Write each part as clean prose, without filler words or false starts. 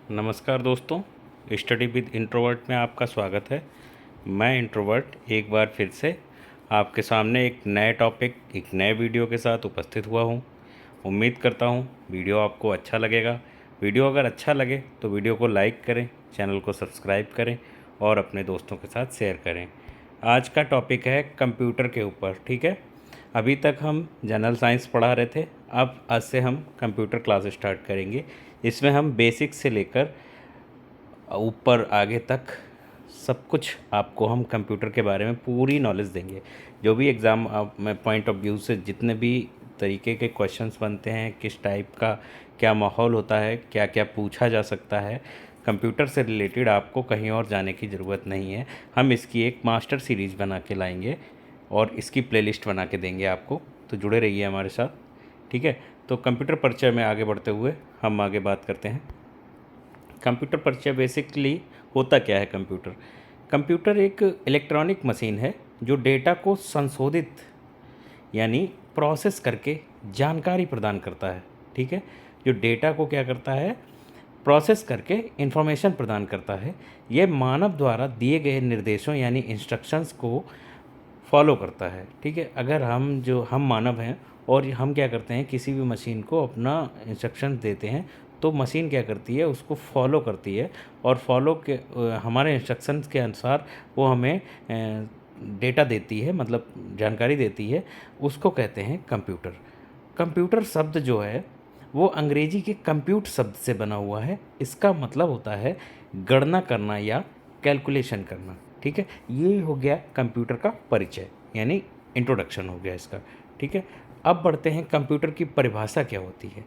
नमस्कार दोस्तों, study with introvert में आपका स्वागत है। मैं इंट्रोवर्ट एक बार फिर से आपके सामने एक नए टॉपिक, एक नए वीडियो के साथ उपस्थित हुआ हूँ। उम्मीद करता हूँ वीडियो आपको अच्छा लगेगा। वीडियो अगर अच्छा लगे तो वीडियो को लाइक करें, चैनल को सब्सक्राइब करें और अपने दोस्तों के साथ शेयर करें। आज का टॉपिक है कंप्यूटर के ऊपर, ठीक है। अभी तक हम जनरल साइंस पढ़ा रहे थे, अब आज से हम कंप्यूटर क्लास स्टार्ट करेंगे। इसमें हम बेसिक से लेकर ऊपर आगे तक सब कुछ आपको हम कंप्यूटर के बारे में पूरी नॉलेज देंगे। जो भी एग्ज़ाम में पॉइंट ऑफ व्यू से जितने भी तरीके के क्वेश्चंस बनते हैं, किस टाइप का क्या माहौल होता है, क्या क्या पूछा जा सकता है, कंप्यूटर से रिलेटेड आपको कहीं और जाने की ज़रूरत नहीं है। हम इसकी एक मास्टर सीरीज़ बना के लाएंगे और इसकी प्लेलिस्ट बना के देंगे आपको, तो जुड़े रहिए हमारे साथ, ठीक है। तो कंप्यूटर परिचय में आगे बढ़ते हुए हम आगे बात करते हैं। कंप्यूटर परिचय बेसिकली होता क्या है। कंप्यूटर एक इलेक्ट्रॉनिक मशीन है जो डेटा को संशोधित यानी प्रोसेस करके जानकारी प्रदान करता है, ठीक है। जो डेटा को क्या करता है, प्रोसेस करके इंफॉर्मेशन प्रदान करता है। यह मानव द्वारा दिए गए निर्देशों यानी इंस्ट्रक्शंस को फॉलो करता है, ठीक है। अगर हम मानव हैं और हम क्या करते हैं, किसी भी मशीन को अपना इंस्ट्रक्शन देते हैं तो मशीन क्या करती है, उसको फॉलो करती है और हमारे इंस्ट्रक्शंस के अनुसार वो हमें डेटा देती है, मतलब जानकारी देती है। उसको कहते हैं कंप्यूटर। कंप्यूटर शब्द जो है वो अंग्रेजी के कंप्यूट शब्द से बना हुआ है। इसका मतलब होता है गणना करना या कैलकुलेशन करना, ठीक है। ये हो गया कंप्यूटर का परिचय, यानी इंट्रोडक्शन हो गया इसका, ठीक है। अब बढ़ते हैं कंप्यूटर की परिभाषा क्या होती है।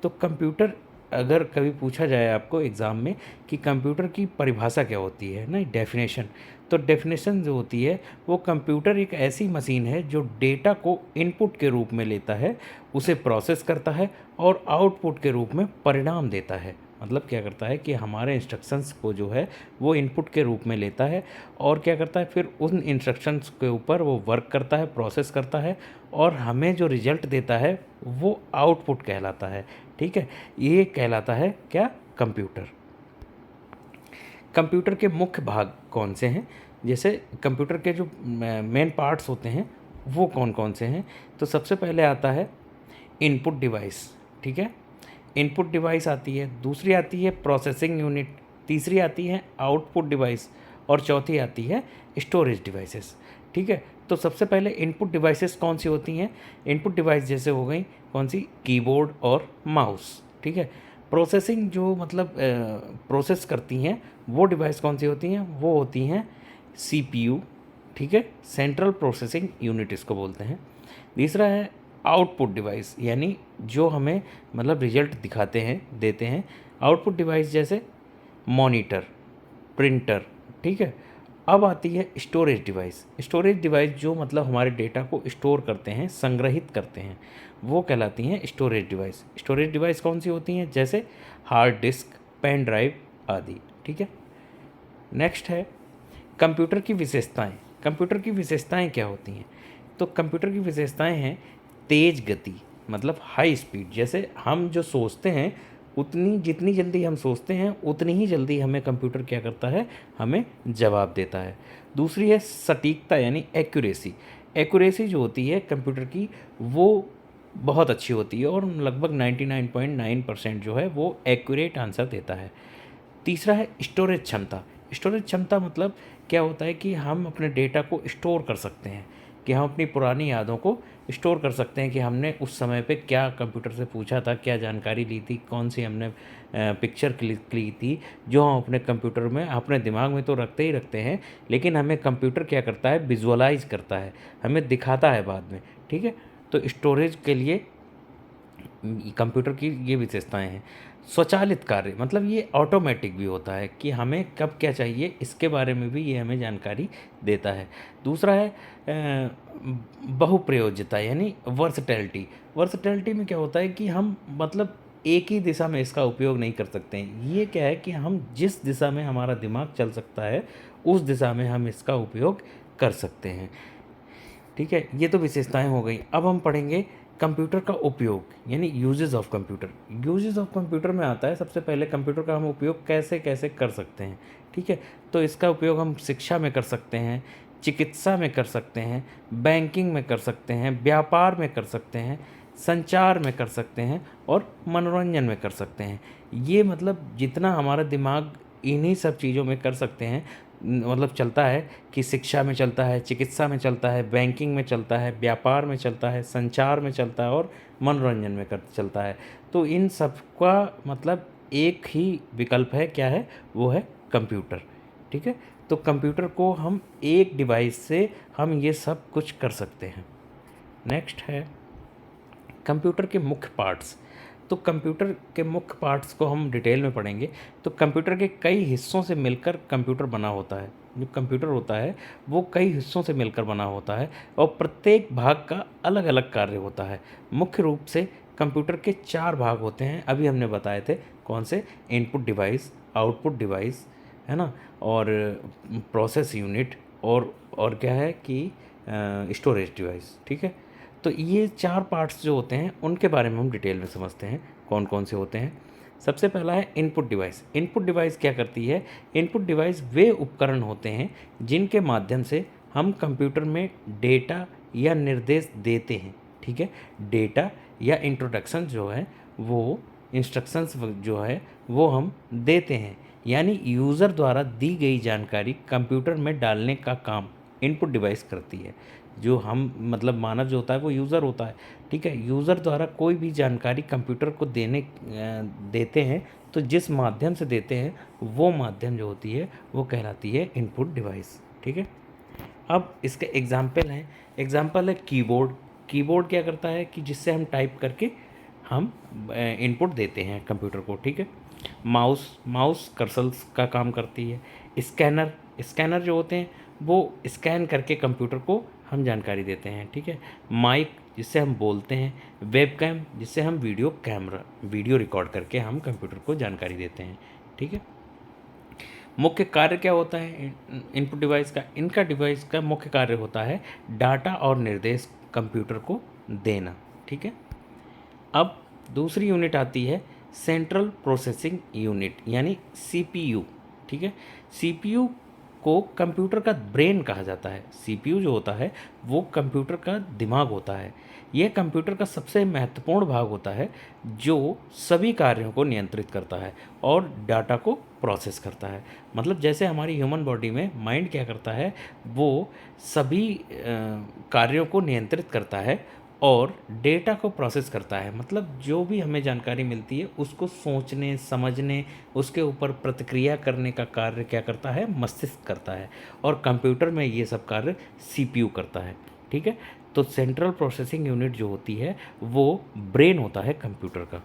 तो कंप्यूटर, अगर कभी पूछा जाए आपको एग्ज़ाम में कि कंप्यूटर की परिभाषा क्या होती है ना, डेफिनेशन, तो डेफिनेशन जो होती है वो कंप्यूटर एक ऐसी मशीन है जो डेटा को इनपुट के रूप में लेता है, उसे प्रोसेस करता है और आउटपुट के रूप में परिणाम देता है। मतलब क्या करता है कि हमारे इंस्ट्रक्शंस को जो है वो इनपुट के रूप में लेता है और क्या करता है, फिर उन इंस्ट्रक्शंस के ऊपर वो वर्क करता है, प्रोसेस करता है और हमें जो रिजल्ट देता है वो आउटपुट कहलाता है, ठीक है। ये कहलाता है क्या, कंप्यूटर। कंप्यूटर के मुख्य भाग कौन से हैं, जैसे कंप्यूटर के जो मेन पार्ट्स होते हैं वो कौन कौन से हैं। तो सबसे पहले आता है इनपुट डिवाइस, ठीक है। इनपुट डिवाइस आती है, दूसरी आती है प्रोसेसिंग यूनिट, तीसरी आती है आउटपुट डिवाइस और चौथी आती है स्टोरेज डिवाइसेस, ठीक है। तो सबसे पहले इनपुट डिवाइसेस कौन सी होती हैं। इनपुट डिवाइस जैसे हो गई कौन सी, कीबोर्ड और माउस, ठीक है। प्रोसेसिंग जो मतलब प्रोसेस करती हैं वो डिवाइस कौन सी होती हैं, वो होती हैं सीपीयू, ठीक है, सेंट्रल प्रोसेसिंग यूनिट इसको बोलते हैं। तीसरा है आउटपुट डिवाइस, यानी जो हमें मतलब रिजल्ट दिखाते हैं, देते हैं। आउटपुट डिवाइस जैसे मॉनिटर, प्रिंटर, ठीक है। अब आती है स्टोरेज डिवाइस। स्टोरेज डिवाइस जो मतलब हमारे डेटा को स्टोर करते हैं, संग्रहित करते हैं, वो कहलाती हैं स्टोरेज डिवाइस। स्टोरेज डिवाइस कौन सी होती हैं, जैसे हार्ड डिस्क, पेन ड्राइव आदि, ठीक है। नेक्स्ट है कंप्यूटर की विशेषताएं। कंप्यूटर की विशेषताएं क्या होती हैं। तो कंप्यूटर की विशेषताएं हैं तेज़ गति, मतलब हाई स्पीड। जैसे हम जो सोचते हैं उतनी जितनी जल्दी हम सोचते हैं उतनी ही जल्दी हमें कंप्यूटर क्या करता है, हमें जवाब देता है। दूसरी है सटीकता यानी एक्यूरेसी। एक्यूरेसी जो होती है कंप्यूटर की वो बहुत अच्छी होती है और लगभग 99.9% जो है वो एक्यूरेट आंसर देता है। तीसरा है स्टोरेज क्षमता। स्टोरेज क्षमता मतलब क्या होता है कि हम अपने डेटा को स्टोर कर सकते हैं, कि हम अपनी पुरानी यादों को स्टोर कर सकते हैं कि हमने उस समय पे क्या कंप्यूटर से पूछा था, क्या जानकारी ली थी, कौन सी हमने पिक्चर क्लिक की थी, जो हम अपने कंप्यूटर में अपने दिमाग में तो रखते ही रखते हैं, लेकिन हमें कंप्यूटर क्या करता है, विजुअलाइज करता है, हमें दिखाता है बाद में, ठीक है। तो स्टोरेज के लिए कंप्यूटर की ये विशेषताएं हैं। स्वचालित कार्य मतलब ये ऑटोमेटिक भी होता है कि हमें कब क्या चाहिए इसके बारे में भी ये हमें जानकारी देता है। दूसरा है बहुप्रयोज्यता यानी वर्सटैलिटी। वर्सटैलिटी में क्या होता है कि हम मतलब एक ही दिशा में इसका उपयोग नहीं कर सकते हैं। ये क्या है कि हम जिस दिशा में हमारा दिमाग चल सकता है उस दिशा में हम इसका उपयोग कर सकते हैं, ठीक है। ये तो विशेषताएं हो गई। अब हम पढ़ेंगे कंप्यूटर का उपयोग यानी uses of computer. Uses of computer में आता है सबसे पहले कंप्यूटर का हम उपयोग कैसे कैसे कर सकते हैं, ठीक है। तो इसका उपयोग हम शिक्षा में कर सकते हैं, चिकित्सा में कर सकते हैं, बैंकिंग में कर सकते हैं, व्यापार में कर सकते हैं, संचार में कर सकते हैं और मनोरंजन में कर सकते हैं। ये मतलब जितना हमारा दिमाग इन्हीं सब चीज़ों में कर सकते हैं, मतलब चलता है कि शिक्षा में चलता है, चिकित्सा में चलता है, बैंकिंग में चलता है, व्यापार में चलता है, संचार में चलता है और मनोरंजन में कर चलता है। तो इन सब का मतलब एक ही विकल्प है, क्या है वो है कंप्यूटर, ठीक है। तो कंप्यूटर को हम एक डिवाइस से हम ये सब कुछ कर सकते हैं। नेक्स्ट है कंप्यूटर के मुख्य पार्ट्स। तो कंप्यूटर के मुख्य पार्ट्स को हम डिटेल में पढ़ेंगे। तो कंप्यूटर के कई हिस्सों से मिलकर कंप्यूटर बना होता है। जो कंप्यूटर होता है वो कई हिस्सों से मिलकर बना होता है और प्रत्येक भाग का अलग अलग कार्य होता है। मुख्य रूप से कंप्यूटर के 4 भाग होते हैं, अभी हमने बताए थे कौन से, इनपुट डिवाइस, आउटपुट डिवाइस, है ना, और प्रोसेस यूनिट और क्या है कि स्टोरेज डिवाइस, ठीक है। तो ये 4 पार्ट्स जो होते हैं उनके बारे में हम डिटेल में समझते हैं कौन कौन से होते हैं। सबसे पहला है इनपुट डिवाइस। इनपुट डिवाइस क्या करती है? इनपुट डिवाइस वे उपकरण होते हैं जिनके माध्यम से हम कंप्यूटर में डेटा या निर्देश देते हैं, ठीक है। डेटा या इंट्रोडक्शन जो है वो इंस्ट्रक्शंस जो है वो हम देते हैं, यानी यूज़र द्वारा दी गई जानकारी कंप्यूटर में डालने का काम इनपुट डिवाइस करती है। जो हम मतलब मानव जो होता है वो यूज़र होता है, ठीक है। यूज़र द्वारा कोई भी जानकारी कंप्यूटर को देते हैं, तो जिस माध्यम से देते हैं वो माध्यम जो होती है वो कहलाती है इनपुट डिवाइस, ठीक है। अब इसके एग्जाम्पल हैं। एग्जाम्पल है कीबोर्ड। कीबोर्ड क्या करता है कि जिससे हम टाइप करके हम इनपुट देते हैं कंप्यूटर को, ठीक है। माउस कर्सल्स का काम करती है। स्कैनर जो होते हैं वो स्कैन करके कंप्यूटर को हम जानकारी देते हैं, ठीक है। माइक जिससे हम बोलते हैं। वेबकैम जिससे हम वीडियो रिकॉर्ड करके हम कंप्यूटर को जानकारी देते हैं, ठीक है। मुख्य कार्य क्या होता है इनपुट डिवाइस का? इनका डिवाइस का मुख्य कार्य होता है डाटा और निर्देश कंप्यूटर को देना, ठीक है। अब दूसरी यूनिट आती है सेंट्रल प्रोसेसिंग यूनिट यानी सीपीयू, ठीक है। सीपीयू को कंप्यूटर का ब्रेन कहा जाता है। सीपीयू जो होता है वो कंप्यूटर का दिमाग होता है। यह कंप्यूटर का सबसे महत्वपूर्ण भाग होता है जो सभी कार्यों को नियंत्रित करता है और डाटा को प्रोसेस करता है। मतलब जैसे हमारी ह्यूमन बॉडी में माइंड क्या करता है, वो सभी कार्यों को नियंत्रित करता है और डेटा को प्रोसेस करता है। मतलब जो भी हमें जानकारी मिलती है उसको सोचने, समझने, उसके ऊपर प्रतिक्रिया करने का कार्य क्या करता है? मस्तिष्क करता है। और कंप्यूटर में ये सब कार्य सीपीयू करता है, ठीक है। तो सेंट्रल प्रोसेसिंग यूनिट जो होती है वो ब्रेन होता है कंप्यूटर का,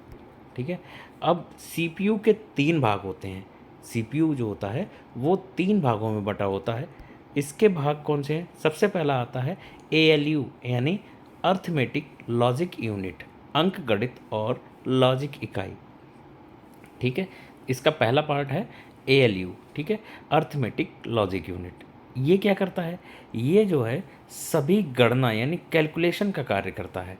ठीक है। अब सीपीयू के 3 भाग होते हैं। सीपीयू जो होता है वो 3 भागों में बटा होता है। इसके भाग कौन से हैं? सबसे पहला आता है एएलयू यानी अर्थमेटिक लॉजिक यूनिट, अंक गणित और लॉजिक इकाई, ठीक है। इसका पहला पार्ट है एएलयू, ठीक है, अर्थमेटिक लॉजिक यूनिट। ये क्या करता है? ये जो है सभी गणना यानी कैलकुलेशन का कार्य करता है।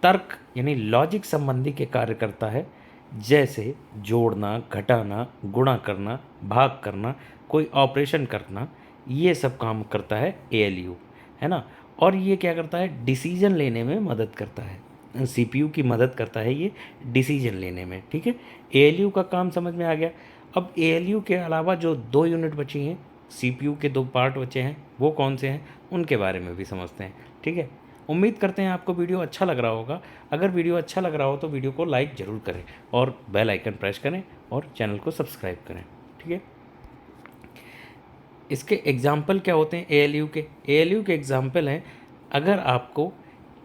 तर्क यानी लॉजिक संबंधी के कार्य करता है, जैसे जोड़ना, घटाना, गुणा करना, भाग करना, कोई ऑपरेशन करना, ये सब काम करता है एएलयू, है ना। और ये क्या करता है? डिसीजन लेने में मदद करता है। सीपीयू की मदद करता है ये डिसीजन लेने में, ठीक है। एएलयू का काम समझ में आ गया। अब एएलयू के अलावा जो 2 यूनिट बची हैं, सीपीयू के 2 पार्ट बचे हैं, वो कौन से हैं उनके बारे में भी समझते हैं, ठीक है। उम्मीद करते हैं आपको वीडियो अच्छा लग रहा होगा। अगर वीडियो अच्छा लग रहा हो तो वीडियो को लाइक ज़रूर करें और बेल आइकन प्रेस करें और चैनल को सब्सक्राइब करें, ठीक है। इसके एग्ज़ाम्पल क्या होते हैं एएलयू के? एएलयू के एग्ज़ाम्पल हैं, अगर आपको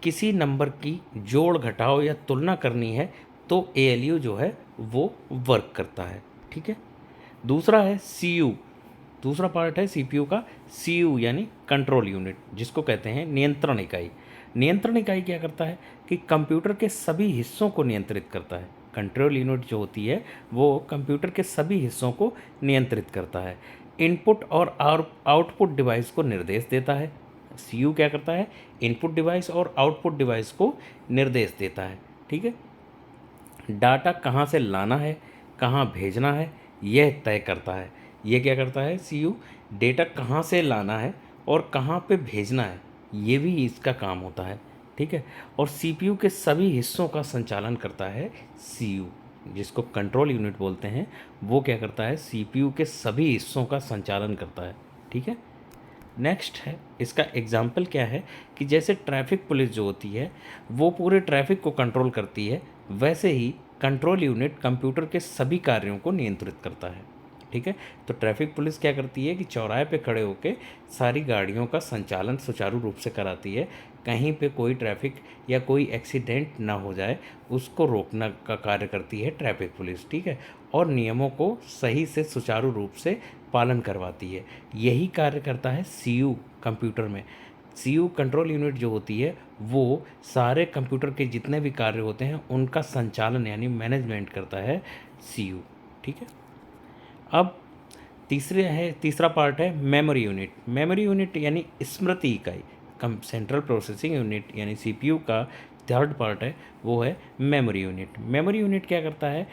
किसी नंबर की जोड़, घटाव या तुलना करनी है तो एएलयू जो है वो वर्क करता है, ठीक है। दूसरा है सीयू। दूसरा पार्ट है सीपीयू का सीयू यानी कंट्रोल यूनिट, जिसको कहते हैं नियंत्रण इकाई। नियंत्रण इकाई क्या करता है कि कंप्यूटर के सभी हिस्सों को नियंत्रित करता है। कंट्रोल यूनिट जो होती है वो कंप्यूटर के सभी हिस्सों को नियंत्रित करता है। इनपुट और आउटपुट डिवाइस को निर्देश देता है। सीयू क्या करता है, इनपुट डिवाइस और आउटपुट डिवाइस को निर्देश देता है। ठीक है, डाटा कहाँ से लाना है, कहाँ भेजना है, यह तय करता है। ये क्या करता है सीयू, डेटा कहाँ से लाना है और कहाँ पे भेजना है, ये भी इसका काम होता है। ठीक है, और सीपीयू के सभी हिस्सों का संचालन करता है सीयू, जिसको कंट्रोल यूनिट बोलते हैं। वो क्या करता है, सीपीयू के सभी हिस्सों का संचालन करता है। ठीक है, नेक्स्ट है इसका एग्जाम्पल क्या है कि जैसे ट्रैफिक पुलिस जो होती है वो पूरे ट्रैफिक को कंट्रोल करती है, वैसे ही कंट्रोल यूनिट कंप्यूटर के सभी कार्यों को नियंत्रित करता है। ठीक है, तो ट्रैफिक पुलिस क्या करती है कि चौराहे पे खड़े होकर सारी गाड़ियों का संचालन सुचारू रूप से कराती है, कहीं पे कोई ट्रैफिक या कोई एक्सीडेंट ना हो जाए उसको रोकने का कार्य करती है ट्रैफिक पुलिस। ठीक है, और नियमों को सही से सुचारू रूप से पालन करवाती है। यही कार्य करता है सीयू कंप्यूटर में। सीयू कंट्रोल यूनिट जो होती है वो सारे कंप्यूटर के जितने भी कार्य होते हैं उनका संचालन यानी मैनेजमेंट करता है सीयू। ठीक है, अब तीसरा पार्ट है मेमोरी यूनिट। मेमोरी यूनिट यानी स्मृति इकाई, कम सेंट्रल प्रोसेसिंग यूनिट यानी सीपीयू का थर्ड पार्ट है, वो है मेमोरी यूनिट। मेमोरी यूनिट क्या करता है,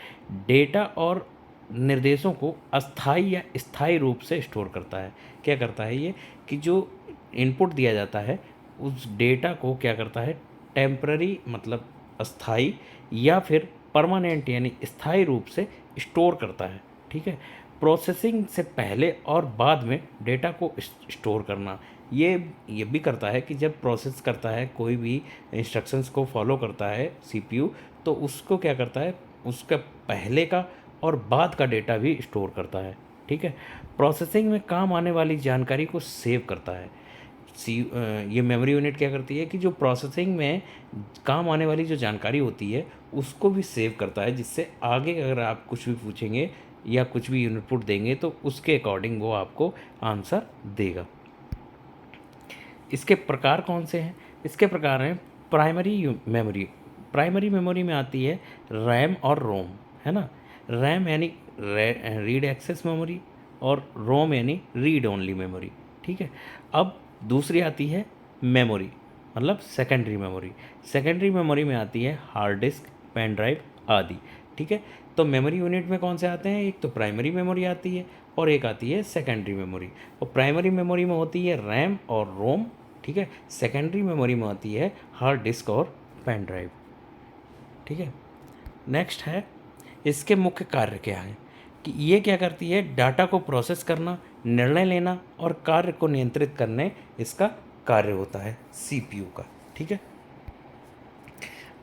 डेटा और निर्देशों को अस्थाई या स्थायी रूप से स्टोर करता है। क्या करता है ये कि जो इनपुट दिया जाता है उस डेटा को क्या करता है, टेम्पररी मतलब अस्थाई या फिर परमानेंट यानी स्थायी रूप से स्टोर करता है। ठीक है, प्रोसेसिंग से पहले और बाद में डेटा को स्टोर करना, ये भी करता है कि जब प्रोसेस करता है कोई भी इंस्ट्रक्शंस को फॉलो करता है सीपीयू, तो उसको क्या करता है, उसका पहले का और बाद का डेटा भी स्टोर करता है। ठीक है, प्रोसेसिंग में काम आने वाली जानकारी को सेव करता है। ये मेमोरी यूनिट क्या करती है कि जो प्रोसेसिंग में काम आने वाली जो जानकारी होती है उसको भी सेव करता है, जिससे आगे अगर आप कुछ भी पूछेंगे या कुछ भी इनपुट देंगे तो उसके अकॉर्डिंग वो आपको आंसर देगा। इसके प्रकार कौन से हैं, इसके प्रकार हैं प्राइमरी मेमोरी। प्राइमरी मेमोरी में आती है रैम और रोम, है ना। रैम यानी रीड एक्सेस मेमोरी और रोम यानी रीड ओनली मेमोरी। ठीक है, अब दूसरी आती है मेमोरी मतलब सेकेंडरी मेमोरी। सेकेंडरी मेमोरी में आती है हार्ड डिस्क, पेन ड्राइव आदि। ठीक है, तो मेमोरी यूनिट में कौन से आते हैं, एक तो प्राइमरी मेमोरी आती है और एक आती है सेकेंडरी मेमोरी। और प्राइमरी मेमोरी में होती है रैम और रोम। ठीक है, सेकेंडरी मेमोरी में आती है हार्ड डिस्क और पेन ड्राइव। ठीक है, नेक्स्ट है इसके मुख्य कार्य क्या है कि ये क्या करती है, डाटा को प्रोसेस करना, निर्णय लेना और कार्य को नियंत्रित करने इसका कार्य होता है सीपीयू का। ठीक है,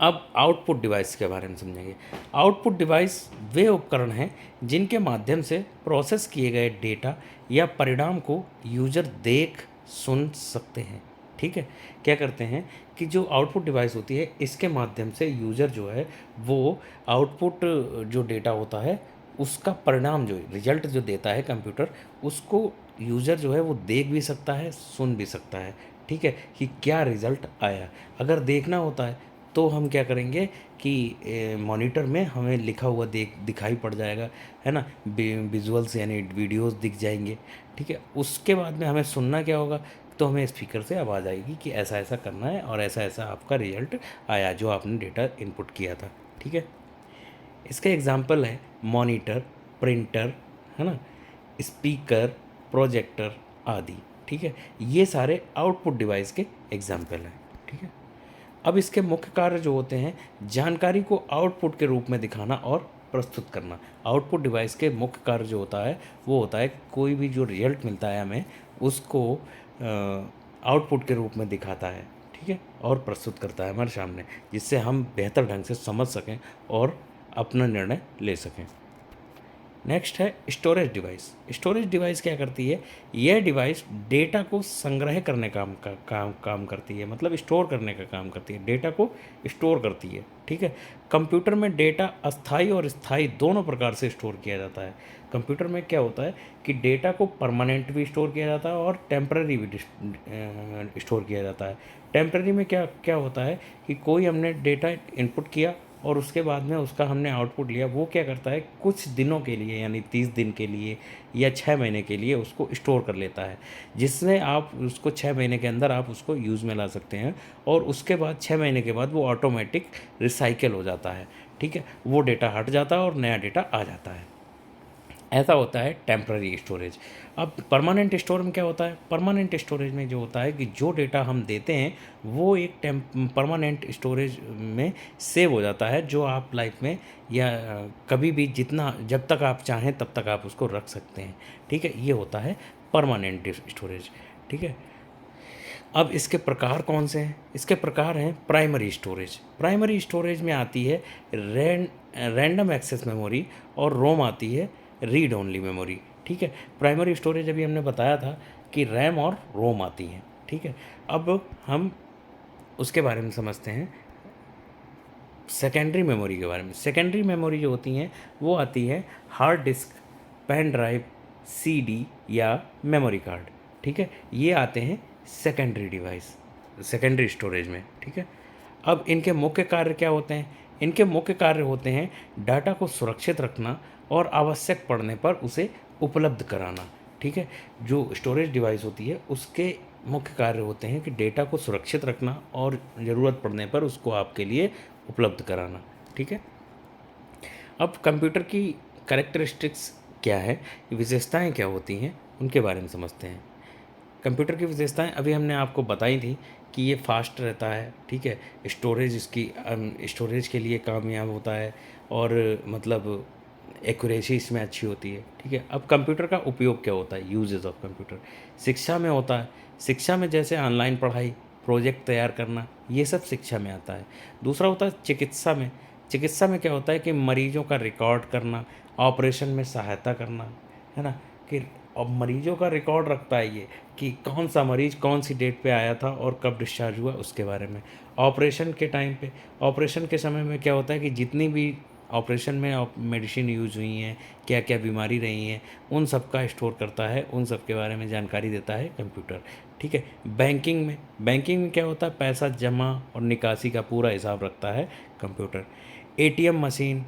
अब आउटपुट डिवाइस के बारे में समझेंगे। आउटपुट डिवाइस वे उपकरण हैं जिनके माध्यम से प्रोसेस किए गए डेटा या परिणाम को यूजर देख सुन सकते हैं। ठीक है, क्या करते हैं कि जो आउटपुट डिवाइस होती है इसके माध्यम से यूज़र जो है वो आउटपुट जो डेटा होता है उसका परिणाम जो रिजल्ट जो देता है कंप्यूटर, उसको यूज़र जो है वो देख भी सकता है, सुन भी सकता है। ठीक है, कि क्या रिज़ल्ट आया। अगर देखना होता है तो हम क्या करेंगे कि मॉनिटर में हमें लिखा हुआ दिखाई पड़ जाएगा, है ना, विजुअल्स यानी वीडियोस दिख जाएंगे। ठीक है, उसके बाद में हमें सुनना क्या होगा, तो हमें स्पीकर से आवाज़ आएगी कि ऐसा ऐसा करना है और ऐसा ऐसा आपका रिजल्ट आया जो आपने डेटा इनपुट किया था। ठीक है, इसका एग्जांपल है मॉनिटर, प्रिंटर, है ना, स्पीकर, प्रोजेक्टर आदि। ठीक है, ये सारे आउटपुट डिवाइस के एग्जांपल हैं। ठीक है, अब इसके मुख्य कार्य जो होते हैं, जानकारी को आउटपुट के रूप में दिखाना और प्रस्तुत करना। आउटपुट डिवाइस के मुख्य कार्य जो होता है वो होता है कोई भी जो रिजल्ट मिलता है हमें उसको आउटपुट के रूप में दिखाता है। ठीक है, और प्रस्तुत करता है हमारे सामने, जिससे हम बेहतर ढंग से समझ सकें और अपना निर्णय ले सकें। नेक्स्ट है स्टोरेज डिवाइस। स्टोरेज डिवाइस क्या करती है, यह डिवाइस डेटा को संग्रह करने काम करती है, मतलब स्टोर करने का काम करती है, डेटा को स्टोर करती है। ठीक है, कंप्यूटर में डेटा अस्थाई और स्थायी दोनों प्रकार से स्टोर किया जाता है। कंप्यूटर में क्या होता है कि डेटा को परमानेंट भी स्टोर किया जाता है और टेम्पररी भी स्टोर किया जाता है। टेम्पररी में क्या क्या होता है कि कोई हमने डेटा इनपुट किया और उसके बाद में उसका हमने आउटपुट लिया, वो क्या करता है कुछ दिनों के लिए यानी 30 दिन के लिए या 6 महीने के लिए उसको स्टोर कर लेता है, जिससे आप उसको 6 महीने के अंदर आप उसको यूज़ में ला सकते हैं और उसके बाद 6 महीने के बाद वो ऑटोमेटिक रिसाइकिल हो जाता है। ठीक है, वो डेटा हट जाता है और नया डेटा आ जाता है। ऐसा होता है टेम्पररी स्टोरेज। अब परमानेंट स्टोर में क्या होता है, परमानेंट स्टोरेज में जो होता है कि जो डेटा हम देते हैं वो एक परमानेंट स्टोरेज में सेव हो जाता है, जो आप लाइफ में या कभी भी जितना जब तक आप चाहें तब तक आप उसको रख सकते हैं। ठीक है, ये होता है परमानेंट स्टोरेज। ठीक है, अब इसके प्रकार कौन से हैं, इसके प्रकार हैं प्राइमरी स्टोरेज। प्राइमरी स्टोरेज में आती है रैंडम एक्सेस मेमोरी और रोम आती है रीड ओनली मेमोरी। ठीक है, प्राइमरी स्टोरेज अभी हमने बताया था कि रैम और रोम आती हैं। ठीक है, अब हम उसके बारे में समझते हैं सेकेंडरी मेमोरी के बारे में। सेकेंडरी मेमोरी जो होती हैं वो आती है hard disk, pen drive, CD या मेमोरी कार्ड। ठीक है, ये आते हैं सेकेंडरी डिवाइस, सेकेंडरी स्टोरेज में। ठीक है, अब इनके मुख्य कार्य क्या होते हैं, इनके मुख्य कार्य होते हैं डाटा को सुरक्षित रखना और आवश्यक पड़ने पर उसे उपलब्ध कराना। ठीक है, जो स्टोरेज डिवाइस होती है उसके मुख्य कार्य होते हैं कि डेटा को सुरक्षित रखना और ज़रूरत पड़ने पर उसको आपके लिए उपलब्ध कराना। ठीक है, अब कंप्यूटर की कैरेक्टरिस्टिक्स क्या है, विशेषताएं क्या होती हैं, उनके बारे में समझते हैं। कंप्यूटर की विशेषताएं अभी हमने आपको बताई थी कि ये फास्ट रहता है। ठीक है, स्टोरेज इसकी स्टोरेज के लिए कामयाब होता है और मतलब एक्यूरेसी इसमें अच्छी होती है। ठीक है, अब कंप्यूटर का उपयोग क्या होता है, यूजेस ऑफ कंप्यूटर शिक्षा में होता है। शिक्षा में जैसे ऑनलाइन पढ़ाई, प्रोजेक्ट तैयार करना, ये सब शिक्षा में आता है। दूसरा होता है चिकित्सा में। चिकित्सा में क्या होता है कि मरीजों का रिकॉर्ड करना, ऑपरेशन में सहायता करना, है ना, कि अब मरीजों का रिकॉर्ड रखता है ये कि कौन सा मरीज़ कौन सी डेट पे आया था और कब डिस्चार्ज हुआ उसके बारे में। ऑपरेशन के टाइम पे, ऑपरेशन के समय में क्या होता है कि जितनी भी ऑपरेशन में मेडिसिन यूज़ हुई हैं, क्या क्या बीमारी रही हैं, उन सब का स्टोर करता है, उन सब के बारे में जानकारी देता है कंप्यूटर। ठीक है, बैंकिंग में क्या होता है, पैसा जमा और निकासी का पूरा हिसाब रखता है computer. ATM machine,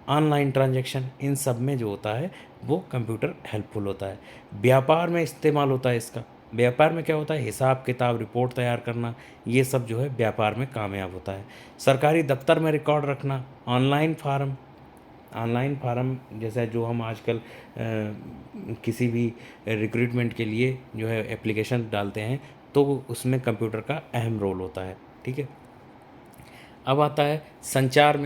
online transaction, इन सब में जो होता है वो कंप्यूटर हेल्पफुल होता है। व्यापार में इस्तेमाल होता है इसका। व्यापार में क्या होता है, हिसाब किताब रिपोर्ट तैयार करना, ये सब जो है व्यापार में कामयाब होता है। सरकारी दफ्तर में रिकॉर्ड रखना, ऑनलाइन फार्म जैसा जो हम आजकल किसी भी रिक्रूटमेंट के लिए जो है एप्लीकेशन डालते हैं तो उसमें कंप्यूटर का अहम रोल होता है। ठीक है, अब आता है संचार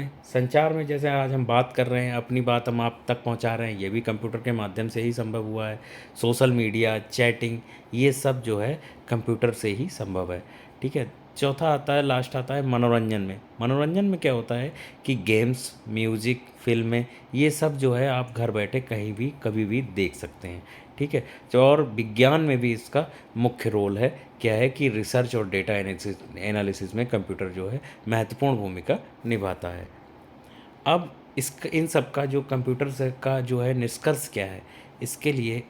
में जैसे आज हम बात कर रहे हैं, अपनी बात हम आप तक पहुंचा रहे हैं, ये भी कंप्यूटर के माध्यम से ही संभव हुआ है। सोशल मीडिया, चैटिंग, ये सब जो है कंप्यूटर से ही संभव है। ठीक है, चौथा आता है, लास्ट आता है मनोरंजन में क्या होता है कि गेम्स, म्यूज़िक, फिल्में, ये सब जो है आप घर बैठे कहीं भी कभी भी देख सकते हैं। ठीक है, तो और विज्ञान में भी इसका मुख्य रोल है, क्या है कि रिसर्च और डेटा एनालिसिस में कंप्यूटर जो है महत्वपूर्ण भूमिका निभाता है। अब इन सब का जो कंप्यूटर से का जो है निष्कर्ष क्या है, इसके लिए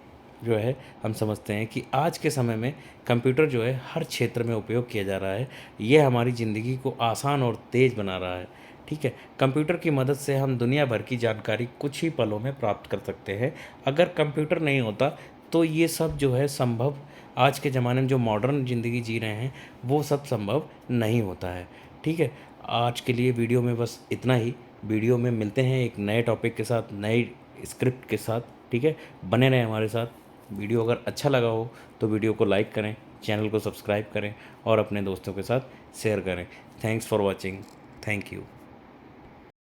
जो है हम समझते हैं कि आज के समय में कंप्यूटर जो है हर क्षेत्र में उपयोग किया जा रहा है। ये हमारी ज़िंदगी को आसान और तेज़ बना रहा है। ठीक है, कंप्यूटर की मदद से हम दुनिया भर की जानकारी कुछ ही पलों में प्राप्त कर सकते हैं। अगर कंप्यूटर नहीं होता तो ये सब जो है संभव, आज के ज़माने में जो मॉडर्न ज़िंदगी जी रहे हैं वो सब संभव नहीं होता है। ठीक है, आज के लिए वीडियो में बस इतना ही। वीडियो में मिलते हैं एक नए टॉपिक के साथ, नई स्क्रिप्ट के साथ। ठीक है, बने रहें हमारे साथ। वीडियो अगर अच्छा लगा हो तो वीडियो को लाइक करें, चैनल को सब्सक्राइब करें और अपने दोस्तों के साथ शेयर करें। Thanks for watching. Thank you.